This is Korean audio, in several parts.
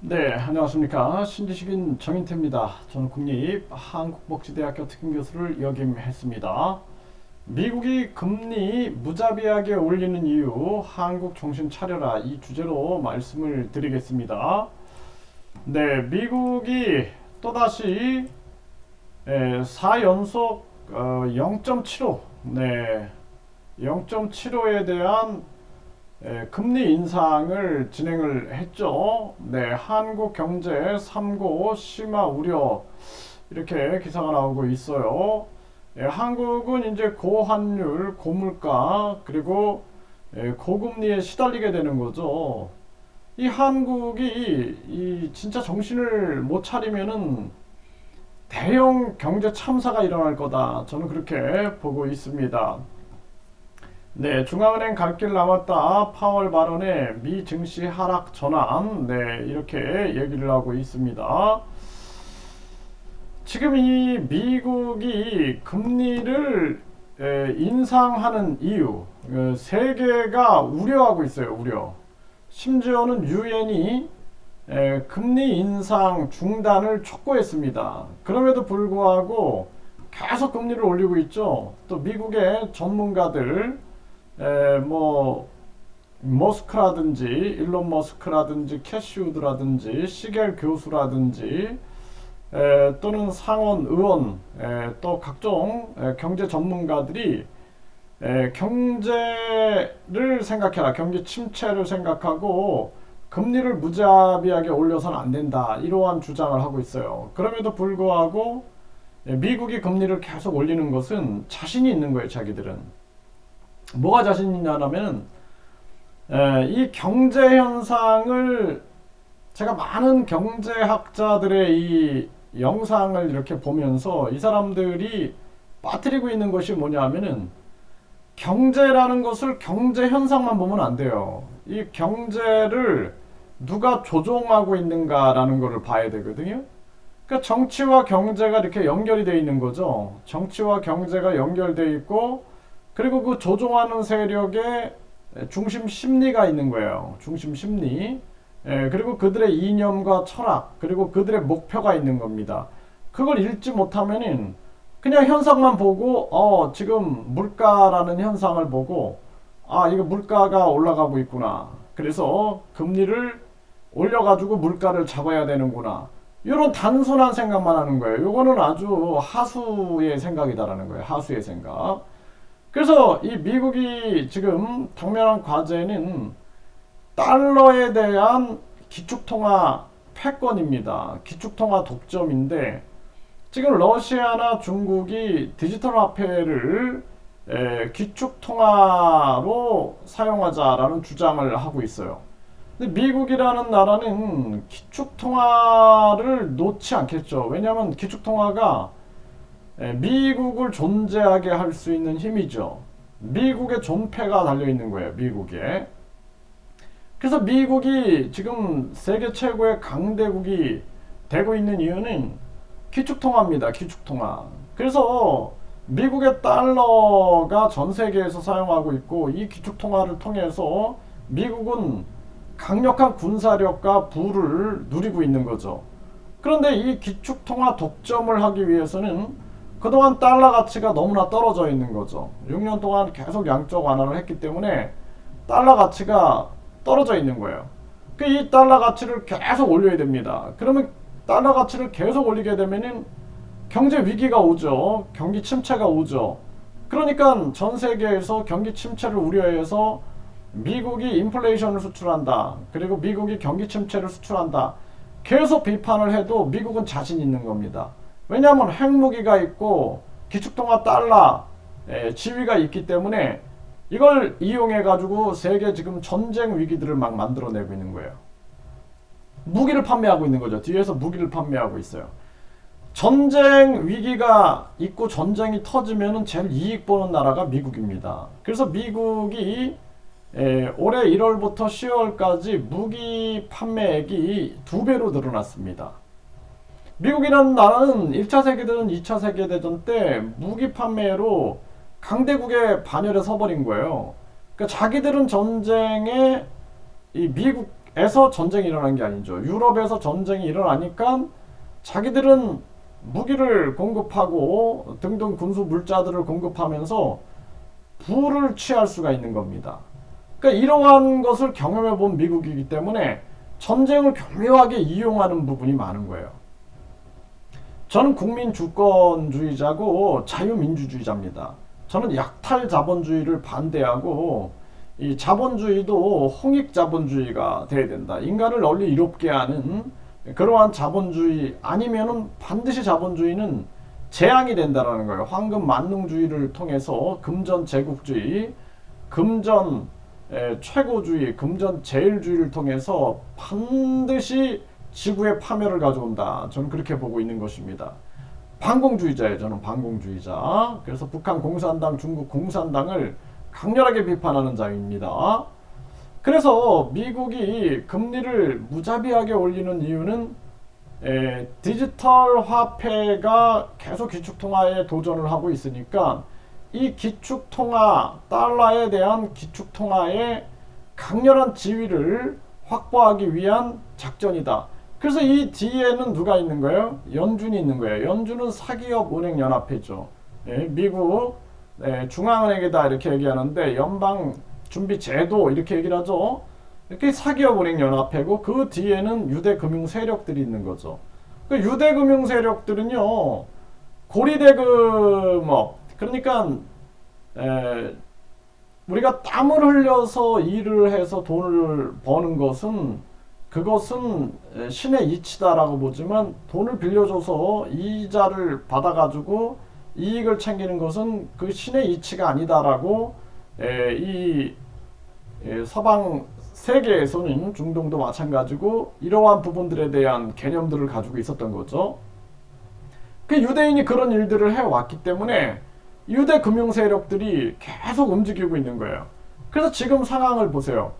네, 안녕하십니까. 신지식인 정인태입니다. 저는 국립 한국복지대학교 특임교수를 역임했습니다. 미국이 금리 무자비하게 올리는 이유, 한국 정신 차려라, 이 주제로 말씀을 드리겠습니다. 네, 미국이 또다시 4연속 0.75, 네, 0.75에 대한 금리 인상을 진행을 했죠. 네, 한국 경제 3고 심화 우려 이렇게 기사가 나오고 있어요. 한국은 이제 고환율, 고물가 그리고 고금리에 시달리게 되는 거죠. 이 한국이 이 진짜 정신을 못 차리면은 대형 경제 참사가 일어날 거다. 저는 그렇게 보고 있습니다. 네, 중앙은행 갈 길 남았다. 파월 발언에 미 증시 하락 전환. 네, 이렇게 얘기를 하고 있습니다. 지금 이 미국이 금리를 인상하는 이유, 세계가 우려하고 있어요. 우려. 심지어는 유엔이 금리 인상 중단을 촉구했습니다. 그럼에도 불구하고 계속 금리를 올리고 있죠. 또 미국의 전문가들 뭐 머스크라든지 일론 머스크라든지 캐시우드라든지 시겔 교수라든지 또는 상원 의원 또 각종 경제 전문가들이 경제를 생각해라, 경기 침체를 생각하고 금리를 무자비하게 올려서는 안 된다, 이러한 주장을 하고 있어요. 그럼에도 불구하고 미국이 금리를 계속 올리는 것은 자신이 있는 거예요. 자기들은 뭐가 자신 있냐면 이 경제 현상을, 제가 많은 경제학자들의 이 영상을 이렇게 보면서 이 사람들이 빠뜨리고 있는 것이 뭐냐면은, 경제라는 것을 경제 현상만 보면 안 돼요. 이 경제를 누가 조종하고 있는가라는 것을 봐야 되거든요. 그러니까 정치와 경제가 이렇게 연결이 되어 있는 거죠. 정치와 경제가 연결되어 있고, 그리고 그 조종하는 세력의 중심 심리가 있는 거예요. 중심 심리. 그리고 그들의 이념과 철학, 그리고 그들의 목표가 있는 겁니다. 그걸 읽지 못하면은 그냥 현상만 보고, 지금 물가라는 현상을 보고, 이거 물가가 올라가고 있구나. 그래서 금리를 올려가지고 물가를 잡아야 되는구나. 이런 단순한 생각만 하는 거예요. 이거는 아주 하수의 생각이다라는 거예요. 하수의 생각. 그래서 이 미국이 지금 당면한 과제는 달러에 대한 기축통화 패권입니다. 기축통화 독점인데, 지금 러시아나 중국이 디지털 화폐를 기축통화로 사용하자라는 주장을 하고 있어요. 근데 미국이라는 나라는 기축통화를 놓지 않겠죠. 왜냐하면 기축통화가 미국을 존재하게 할 수 있는 힘이죠. 미국의 존폐가 달려있는 거예요. 미국에. 그래서 미국이 지금 세계 최고의 강대국이 되고 있는 이유는 기축통화입니다. 기축통화. 그래서 미국의 달러가 전 세계에서 사용하고 있고, 이 기축통화를 통해서 미국은 강력한 군사력과 부를 누리고 있는 거죠. 그런데 이 기축통화 독점을 하기 위해서는 그동안 달러 가치가 너무나 떨어져 있는 거죠. 6년 동안 계속 양적 완화를 했기 때문에 달러 가치가 떨어져 있는 거예요. 이 달러 가치를 계속 올려야 됩니다. 그러면 달러 가치를 계속 올리게 되면은 경제 위기가 오죠. 경기 침체가 오죠. 그러니까 전 세계에서 경기 침체를 우려해서 미국이 인플레이션을 수출한다, 그리고 미국이 경기 침체를 수출한다, 계속 비판을 해도 미국은 자신 있는 겁니다. 왜냐하면 핵무기가 있고 기축통화 달러 지위가 있기 때문에 이걸 이용해 가지고 세계 지금 전쟁 위기들을 막 만들어내고 있는 거예요. 무기를 판매하고 있는 거죠. 뒤에서 무기를 판매하고 있어요. 전쟁 위기가 있고 전쟁이 터지면 제일 이익 보는 나라가 미국입니다. 그래서 미국이 올해 1월부터 10월까지 무기 판매액이 2배로 늘어났습니다. 미국이라는 나라는 1차 세계대전, 2차 세계대전 때 무기 판매로 강대국의 반열에 서버린 거예요. 그러니까 자기들은 전쟁에 이 미국 미국에서 전쟁이 일어난 게 아니죠. 유럽에서 전쟁이 일어나니까 자기들은 무기를 공급하고 등등 군수 물자들을 공급하면서 부를 취할 수가 있는 겁니다. 그러니까 이러한 것을 경험해 본 미국이기 때문에 전쟁을 교묘하게 이용하는 부분이 많은 거예요. 저는 국민 주권주의자고 자유민주주의자입니다. 저는 약탈 자본주의를 반대하고 이 자본주의도 홍익 자본주의가 돼야 된다. 인간을 널리 이롭게 하는 그러한 자본주의 아니면은 반드시 자본주의는 재앙이 된다라는 거예요. 황금 만능주의를 통해서 금전 제국주의, 금전 최고주의, 금전 제일주의를 통해서 반드시 지구의 파멸을 가져온다. 저는 그렇게 보고 있는 것입니다. 반공주의자예요. 저는 반공주의자. 그래서 북한 공산당, 중국 공산당을 강렬하게 비판하는 자입니다. 그래서 미국이 금리를 무자비하게 올리는 이유는 디지털 화폐가 계속 기축통화에 도전을 하고 있으니까 이 기축통화, 달러에 대한 기축통화의 강렬한 지위를 확보하기 위한 작전이다. 그래서 이 뒤에는 누가 있는 거예요? 연준이 있는 거예요. 연준은 사기업 은행 연합회죠. 미국 중앙은행이다 이렇게 얘기하는데 연방 준비 제도 이렇게 얘기를 하죠. 이렇게 사기업 은행 연합회고 그 뒤에는 유대 금융 세력들이 있는 거죠. 그 유대 금융 세력들은요 고리대금업 그러니까 우리가 땀을 흘려서 일을 해서 돈을 버는 것은 그것은 신의 이치다라고 보지만 돈을 빌려줘서 이자를 받아가지고 이익을 챙기는 것은 그 신의 이치가 아니다라고 이 서방 세계에서는 중동도 마찬가지고 이러한 부분들에 대한 개념들을 가지고 있었던 거죠. 그 유대인이 그런 일들을 해왔기 때문에 유대 금융 세력들이 계속 움직이고 있는 거예요. 그래서 지금 상황을 보세요.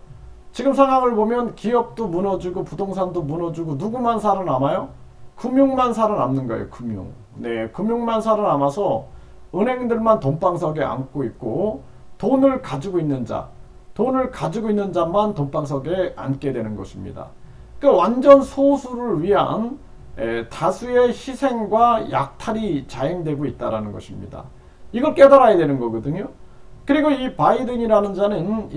지금 상황을 보면 기업도 무너지고 부동산도 무너지고 누구만 살아남아요? 금융만 살아남는 거예요. 금융. 네, 금융만 살아남아서 은행들만 돈방석에 앉고 있고 돈을 가지고 있는 자만 돈방석에 앉게 되는 것입니다. 그러니까 완전 소수를 위한 다수의 희생과 약탈이 자행되고 있다는 것입니다. 이걸 깨달아야 되는 거거든요. 그리고 이 바이든이라는 자는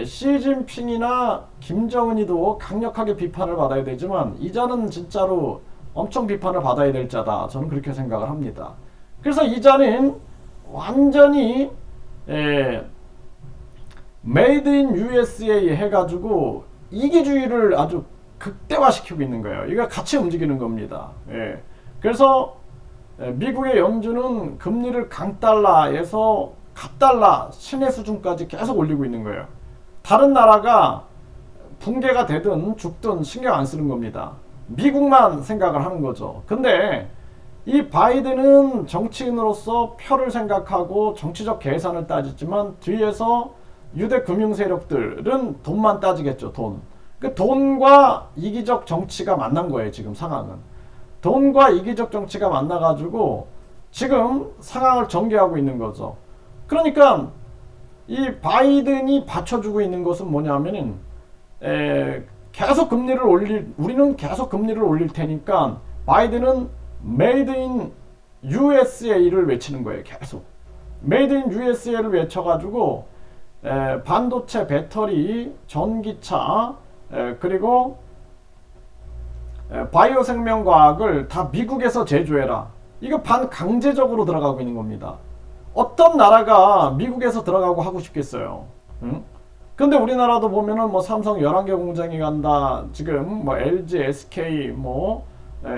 시진핑이나 김정은이도 강력하게 비판을 받아야 되지만 이 자는 진짜로 엄청 비판을 받아야 될 자다. 저는 그렇게 생각을 합니다. 그래서 이 자는 완전히 메이드 인 USA 해가지고 이기주의를 아주 극대화시키고 있는 거예요. 이거 같이 움직이는 겁니다. 그래서 미국의 연준은 금리를 강달러에서 갑달러 신의 수준까지 계속 올리고 있는 거예요. 다른 나라가 붕괴가 되든 죽든 신경 안 쓰는 겁니다. 미국만 생각을 하는 거죠. 근데 이 바이든은 정치인으로서 표를 생각하고 정치적 계산을 따지지만 뒤에서 유대 금융 세력들은 돈만 따지겠죠. 돈. 그 돈과 이기적 정치가 만난 거예요. 지금 상황은. 돈과 이기적 정치가 만나가지고 지금 상황을 전개하고 있는 거죠. 그러니까 이 바이든이 받쳐주고 있는 것은 뭐냐면은 계속 금리를 우리는 계속 금리를 올릴 테니까 바이든은 메이드 인 USA를 외치는 거예요. 계속 메이드 인 USA를 외쳐가지고 반도체, 배터리, 전기차 그리고 바이오 생명과학을 다 미국에서 제조해라. 이거 반강제적으로 들어가고 있는 겁니다. 어떤 나라가 미국에서 들어가고 하고 싶겠어요. 응? 근데 우리나라도 보면은 뭐 삼성 11개 공장이 간다. 지금 뭐 LG, SK,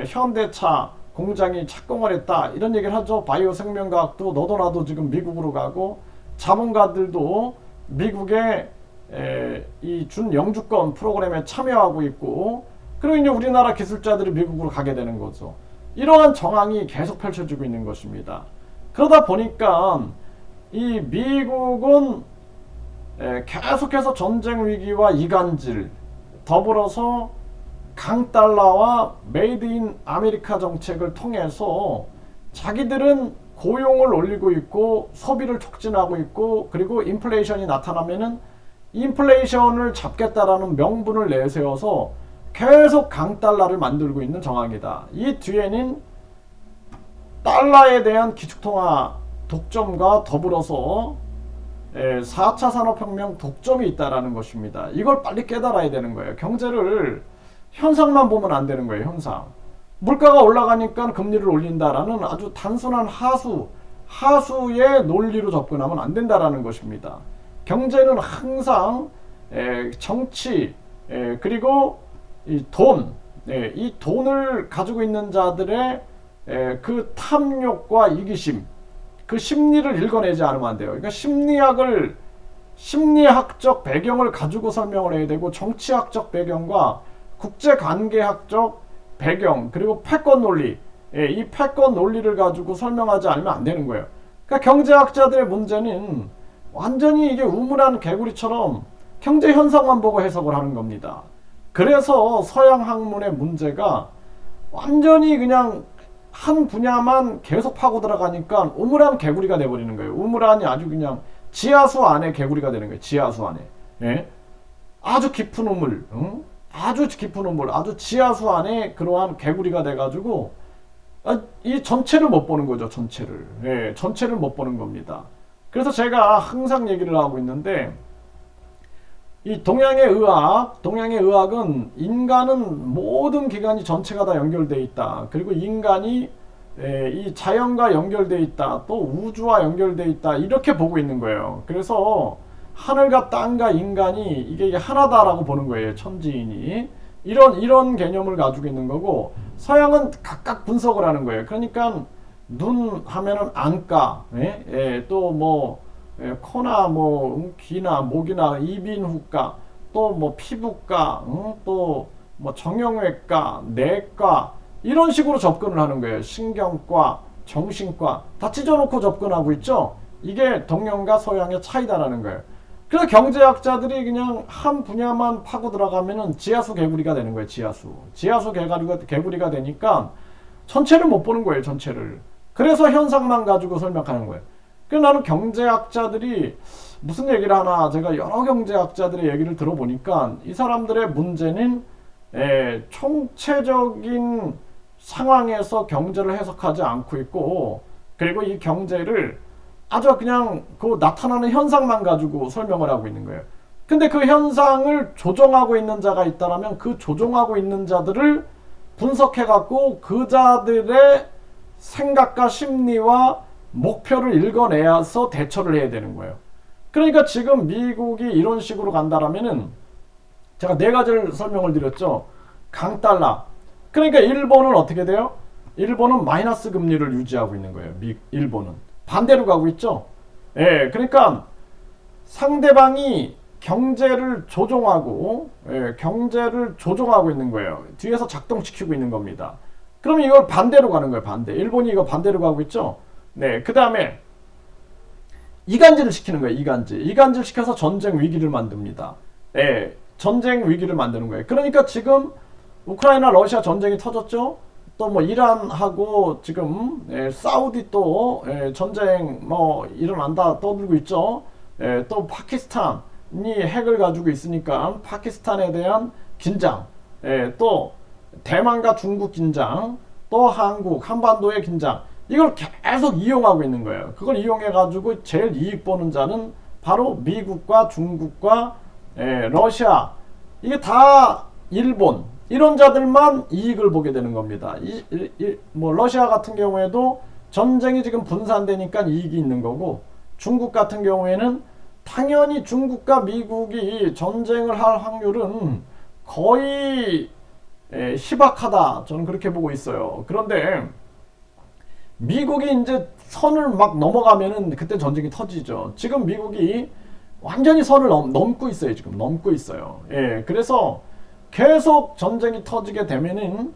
현대차 공장이 착공을 했다. 이런 얘기를 하죠. 바이오 생명과학도 너도 나도 지금 미국으로 가고 자본가들도 미국의 이 준영주권 프로그램에 참여하고 있고 그리고 이제 우리나라 기술자들이 미국으로 가게 되는 거죠. 이러한 정황이 계속 펼쳐지고 있는 것입니다. 그러다 보니까 이 미국은 계속해서 전쟁 위기와 이간질 더불어서 강달러와 메이드 인 아메리카 정책을 통해서 자기들은 고용을 올리고 있고 소비를 촉진하고 있고 그리고 인플레이션이 나타나면은 인플레이션을 잡겠다라는 명분을 내세워서 계속 강달러를 만들고 있는 정황이다. 이 뒤에는 달러에 대한 기축통화 독점과 더불어서 4차 산업혁명 독점이 있다라는 것입니다. 이걸 빨리 깨달아야 되는 거예요. 경제를 현상만 보면 안 되는 거예요. 현상. 물가가 올라가니까 금리를 올린다라는 아주 단순한 하수의 논리로 접근하면 안 된다라는 것입니다. 경제는 항상 정치 그리고 이 돈을 가지고 있는 자들의 그 탐욕과 이기심, 그 심리를 읽어내지 않으면 안 돼요. 그러니까 심리학적 배경을 가지고 설명을 해야 되고, 정치학적 배경과 국제관계학적 배경, 그리고 패권 논리, 이 패권 논리를 가지고 설명하지 않으면 안 되는 거예요. 그러니까 경제학자들의 문제는 완전히 이게 우물안 개구리처럼 경제 현상만 보고 해석을 하는 겁니다. 그래서 서양 학문의 문제가 완전히 그냥 한 분야만 계속 파고 들어가니까 우물안 개구리가 돼버리는 거예요. 우물안이 아주 그냥 지하수 안에 개구리가 되는 거예요. 지하수 안에. 예? 아주 깊은 우물, 아주 깊은 우물, 아주 지하수 안에 그러한 개구리가 돼가지고 이 전체를 못 보는 거죠. 전체를. 예, 전체를 못 보는 겁니다. 그래서 제가 항상 얘기를 하고 있는데, 이 동양의 의학은 인간은 모든 기관이 전체가 다 연결되어 있다. 그리고 인간이 이 자연과 연결되어 있다. 또 우주와 연결되어 있다. 이렇게 보고 있는 거예요. 그래서 하늘과 땅과 인간이 이게 하나다라고 보는 거예요. 천지인이. 이런 개념을 가지고 있는 거고, 서양은 각각 분석을 하는 거예요. 그러니까 눈 하면은 안과, 또 뭐 코나 뭐 귀나 목이나 이비인후과, 또 뭐 피부과, 또 뭐 정형외과, 내과, 이런 식으로 접근을 하는 거예요. 신경과, 정신과 다 찢어놓고 접근하고 있죠. 이게 동양과 서양의 차이다라는 거예요. 그래서 경제학자들이 그냥 한 분야만 파고 들어가면은 지하수 개구리가 되는 거예요. 지하수 개구리가 되니까 전체를 못 보는 거예요. 전체를. 그래서 현상만 가지고 설명하는 거예요. 그래서 나는 경제학자들이 무슨 얘기를 하나, 제가 여러 경제학자들의 얘기를 들어보니까 이 사람들의 문제는 총체적인 상황에서 경제를 해석하지 않고 있고, 그리고 이 경제를 아주 그냥 그 나타나는 현상만 가지고 설명을 하고 있는 거예요. 근데 그 현상을 조종하고 있는 자가 있다면 그 조종하고 있는 자들을 분석해갖고 그 자들의 생각과 심리와 목표를 읽어내서 대처를 해야 되는 거예요. 그러니까 지금 미국이 이런 식으로 간다라면은, 제가 네 가지를 설명을 드렸죠. 강달러. 그러니까 일본은 어떻게 돼요? 일본은 마이너스 금리를 유지하고 있는 거예요. 일본은 반대로 가고 있죠. 그러니까 상대방이 경제를 조종하고 있는 거예요. 뒤에서 작동시키고 있는 겁니다. 그럼 이걸 반대로 가는 거예요. 반대. 일본이 이거 반대로 가고 있죠. 그 다음에 이간질을 시키는 거예요. 이간질 시켜서 전쟁 위기를 만듭니다. 전쟁 위기를 만드는 거예요. 그러니까 지금 우크라이나 러시아 전쟁이 터졌죠. 또 뭐 이란하고 지금 사우디 또 전쟁 뭐 일어난다 떠들고 있죠. 또 파키스탄이 핵을 가지고 있으니까 파키스탄에 대한 긴장, 또 대만과 중국 긴장, 또 한반도의 긴장, 이걸 계속 이용하고 있는 거예요. 그걸 이용해 가지고 제일 이익 보는 자는 바로 미국과 중국과 러시아, 이게 다 일본, 이런 자들만 이익을 보게 되는 겁니다. 뭐 러시아 같은 경우에도 전쟁이 지금 분산되니까 이익이 있는 거고, 중국 같은 경우에는 당연히 중국과 미국이 전쟁을 할 확률은 거의 희박하다, 저는 그렇게 보고 있어요. 그런데 미국이 이제 선을 막 넘어가면은 그때 전쟁이 터지죠. 지금 미국이 완전히 선을 넘고 있어요. 지금 넘고 있어요. 그래서 계속 전쟁이 터지게 되면은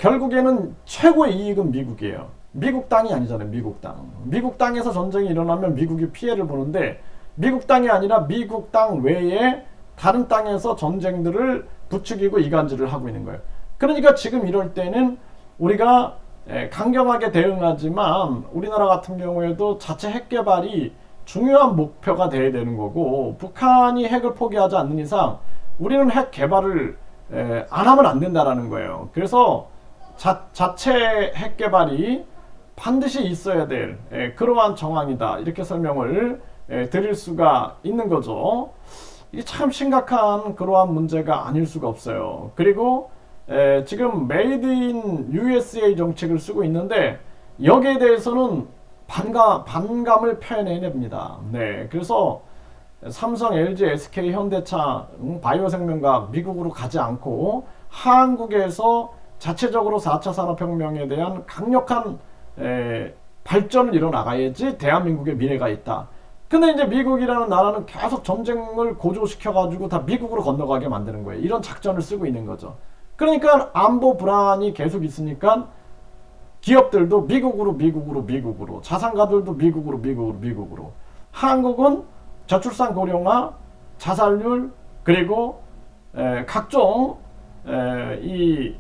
결국에는 최고의 이익은 미국이에요. 미국 땅이 아니잖아요. 미국 땅에서 전쟁이 일어나면 미국이 피해를 보는데, 미국 땅이 아니라 미국 땅 외에 다른 땅에서 전쟁들을 부추기고 이간질을 하고 있는 거예요. 그러니까 지금 이럴 때는 우리가 강경하게 대응하지만, 우리나라 같은 경우에도 자체 핵 개발이 중요한 목표가 돼야 되는 거고, 북한이 핵을 포기하지 않는 이상 우리는 핵 개발을 안 하면 안 된다라는 거예요. 그래서 자체 핵 개발이 반드시 있어야 될 그러한 정황이다, 이렇게 설명을 드릴 수가 있는 거죠. 이게 참 심각한 그러한 문제가 아닐 수가 없어요. 그리고 지금 메이드 인 USA 정책을 쓰고 있는데, 여기에 대해서는 반감을 표현해야 됩니다. 네, 그래서 삼성, LG, SK, 현대차, 바이오생명과학 미국으로 가지 않고 한국에서 자체적으로 4차 산업혁명에 대한 강력한 발전을 이뤄나가야지 대한민국의 미래가 있다. 근데 이제 미국이라는 나라는 계속 전쟁을 고조시켜가지고 다 미국으로 건너가게 만드는 거예요. 이런 작전을 쓰고 있는 거죠. 그러니까 안보 불안이 계속 있으니까 기업들도 미국으로, 자산가들도 미국으로. 한국은 저출산 고령화, 자살률, 그리고 각종 이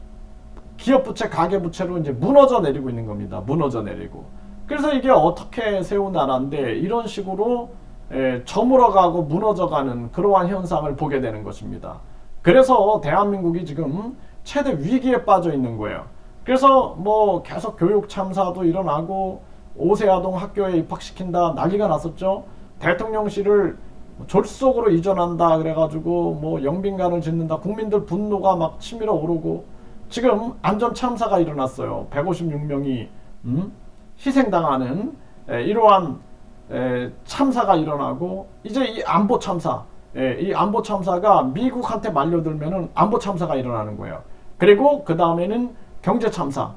기업 부채, 가계 부채로 이제 무너져 내리고 있는 겁니다. 무너져 내리고. 그래서 이게 어떻게 세운 나라인데 이런 식으로 저물어가고 무너져가는 그러한 현상을 보게 되는 것입니다. 그래서 대한민국이 지금 최대 위기에 빠져 있는 거예요. 그래서 뭐 계속 교육 참사도 일어나고 5세 아동 학교에 입학시킨다 난리가 났었죠. 대통령실을 졸속으로 이전한다 그래가지고 뭐 영빈관을 짓는다, 국민들 분노가 막 치밀어 오르고, 지금 안전 참사가 일어났어요. 156명이 희생당하는 이러한 참사가 일어나고, 이제 이 안보 참사, 이 안보 참사가 미국한테 말려들면은 안보 참사가 일어나는 거예요. 그리고 그 다음에는 경제 참사,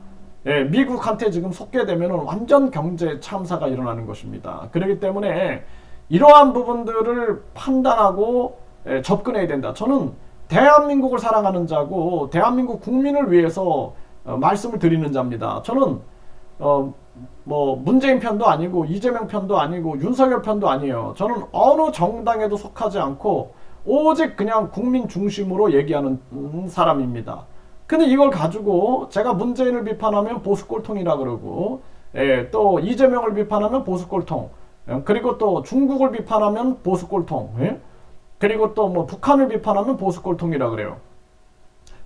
미국한테 지금 속게 되면은 완전 경제 참사가 일어나는 것입니다. 그렇기 때문에 이러한 부분들을 판단하고 접근해야 된다. 저는 대한민국을 사랑하는 자고 대한민국 국민을 위해서 말씀을 드리는 자입니다. 저는 뭐 문재인 편도 아니고 이재명 편도 아니고 윤석열 편도 아니에요. 저는 어느 정당에도 속하지 않고 오직 그냥 국민 중심으로 얘기하는 사람입니다. 근데 이걸 가지고 제가 문재인을 비판하면 보수꼴통이라 그러고, 또 이재명을 비판하면 보수꼴통, 그리고 또 중국을 비판하면 보수꼴통, 그리고 또 뭐 북한을 비판하면 보수꼴통이라 그래요.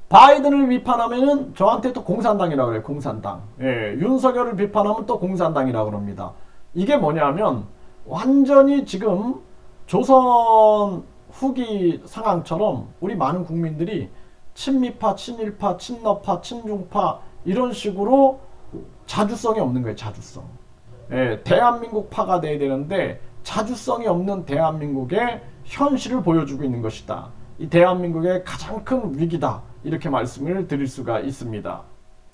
바이든을 비판하면은 저한테 또 공산당이라 그래요. 공산당. 윤석열을 비판하면 또 공산당이라 그럽니다. 이게 뭐냐면 완전히 지금 조선 후기 상황처럼 우리 많은 국민들이 친미파, 친일파, 친러파, 친중파 이런 식으로 자주성이 없는 거예요. 자주성. 대한민국파가 돼야 되는데 자주성이 없는 대한민국의 현실을 보여주고 있는 것이다. 이 대한민국의 가장 큰 위기다. 이렇게 말씀을 드릴 수가 있습니다.